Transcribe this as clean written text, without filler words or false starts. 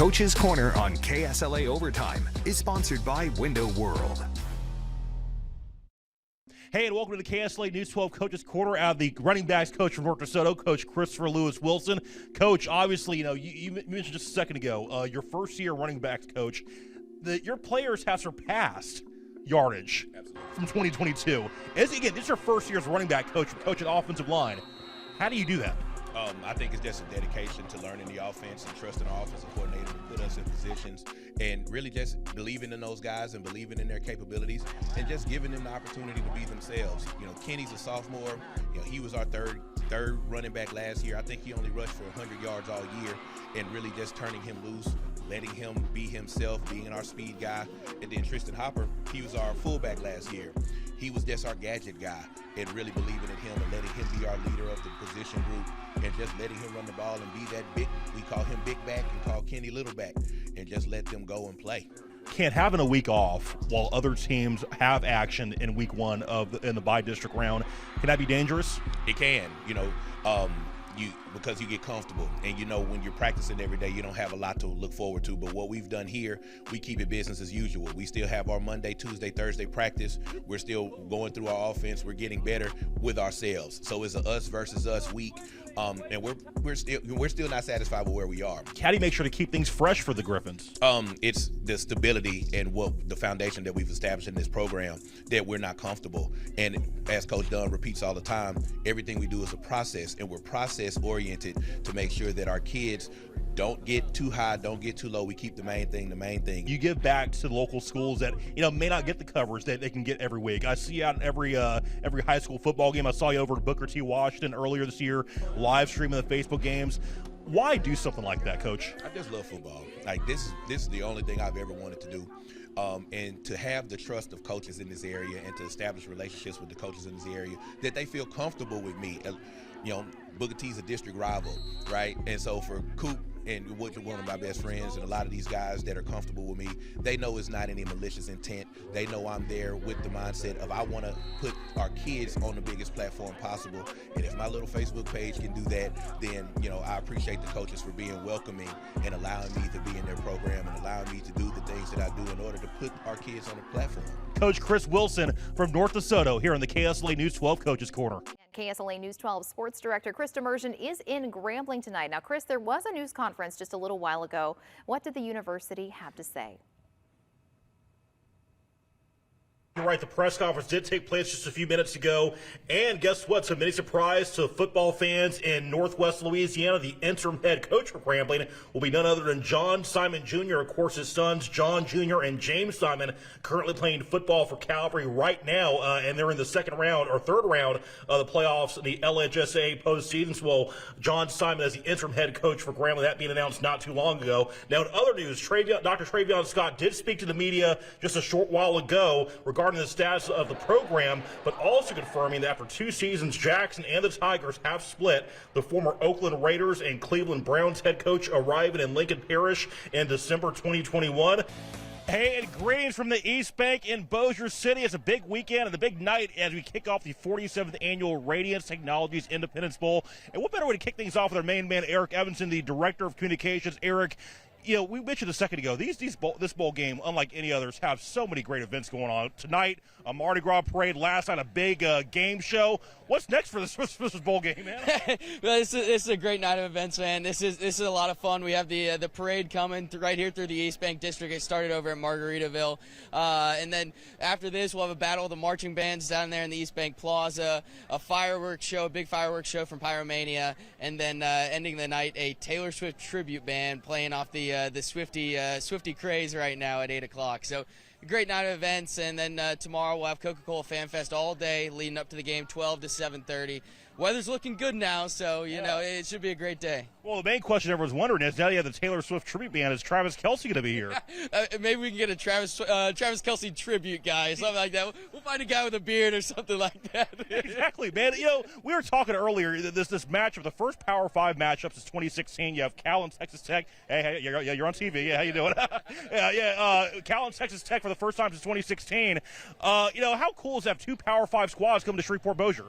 Coach's Corner on KSLA Overtime is sponsored by Window World. Hey, and welcome to the KSLA News 12 Coach's Corner. Out of the running backs coach from North DeSoto, Coach Christopher Lewis Wilson. Coach, obviously, you mentioned just a second ago, your first year running backs coach, your players have surpassed yardage from 2022. This is your first year as running back coach, coaching offensive line. How do you do that? I think it's just a dedication to learning the offense and trusting our offensive coordinator to put us in positions and really just believing in those guys and believing in their capabilities and just giving them the opportunity to be themselves. Kenny's a sophomore. He was our third running back last year. I think he only rushed for 100 yards all year, and really just turning him loose, letting him be himself, being our speed guy. And then Tristan Hopper, he was our fullback last year. He was just our gadget guy, and really believing in him and letting him be our leader of the position group and just letting him run the ball and be that big. We call him big back and call Kenny little back, and just let them go and play. Can't having a week off while other teams have action in week one in the bi-district round, can that be dangerous? It can, because you get comfortable, and when you're practicing every day, you don't have a lot to look forward to. But what we've done here, we keep it business as usual. We still have our Monday, Tuesday, Thursday practice. We're still going through our offense. We're getting better with ourselves. So it's a us versus us week, and we're still not satisfied with where we are. How do you make sure to keep things fresh for the Griffins? It's the stability and the foundation that we've established in this program, that we're not comfortable. And as Coach Dunn repeats all the time, everything we do is a process, and we're process oriented to make sure that our kids don't get too high, don't get too low. We keep the main thing. You give back to the local schools that may not get the coverage that they can get every week. I see you out in every high school football game. I saw you over at Booker T. Washington earlier this year, live streaming the Facebook games. Why do something like that, Coach? I just love football. Like this is the only thing I've ever wanted to do. And to have the trust of coaches in this area and to establish relationships with the coaches in this area, that they feel comfortable with me. Booker T's a district rival, right? And so for Coop and one of my best friends and a lot of these guys that are comfortable with me, they know it's not any malicious intent. They know I'm there with the mindset of I want to put our kids on the biggest platform possible. And if my little Facebook page can do that, then I appreciate the coaches for being welcoming and allowing me to be in their program and allowing me to do the things that I do in order to put our kids on the platform. Coach Chris Wilson from North DeSoto here on the KSLA News 12 Coach's Corner. KSLA News 12 Sports Director Chris Immersion is in Grambling tonight. Now, Chris, there was a news conference just a little while ago. What did the university have to say? You're right, the press conference did take place just a few minutes ago, and guess what? So many surprise to football fans in Northwest Louisiana. The interim head coach for Grambling will be none other than John Simon Jr. Of course, his sons, John Jr. and James Simon, currently playing football for Calvary right now, and they're in the third round of the playoffs in the LHSA postseason. So, John Simon as the interim head coach for Grambling, that being announced not too long ago. Now, in other news, Dr. Travion Scott did speak to the media just a short while ago regarding the status of the program, but also confirming that after 2 seasons, Jackson and the Tigers have split. The former Oakland Raiders and Cleveland Browns head coach arriving in Lincoln Parish in December 2021. Hey, and greetings from the East Bank in Bossier City. It's a big weekend and a big night as we kick off the 47th annual Radiance Technologies Independence Bowl. And what better way to kick things off with our main man, Eric Evanson, the Director of Communications. Eric, we mentioned a second ago, this bowl game, unlike any others, have so many great events going on. Tonight, a Mardi Gras parade. Last night, a big game show. What's next for this bowl game, man? Well, this is a great night of events, man. This is a lot of fun. We have the parade coming right here through the East Bank District. It started over at Margaritaville. And then after this, we'll have a battle of the marching bands down there in the East Bank Plaza, a fireworks show, a big fireworks show from Pyromania, and then ending the night, a Taylor Swift tribute band playing off the Swiftie craze right now at 8 o'clock. So a great night of events, and then tomorrow we'll have Coca-Cola Fan Fest all day leading up to the game, 12 to 7:30. Weather's looking good now, so, it should be a great day. Well, the main question everyone's wondering is, now you have the Taylor Swift tribute band, is Travis Kelce going to be here? Maybe we can get a Travis Kelce tribute guy, something like that. We'll find a guy with a beard or something like that. Exactly, man. We were talking earlier, this matchup, the first Power 5 matchup since 2016. You have Cal and Texas Tech. Hey, you're on TV. Yeah, how you doing? Cal and Texas Tech for the first time since 2016. How cool is to have 2 Power 5 squads coming to Shreveport-Bossier?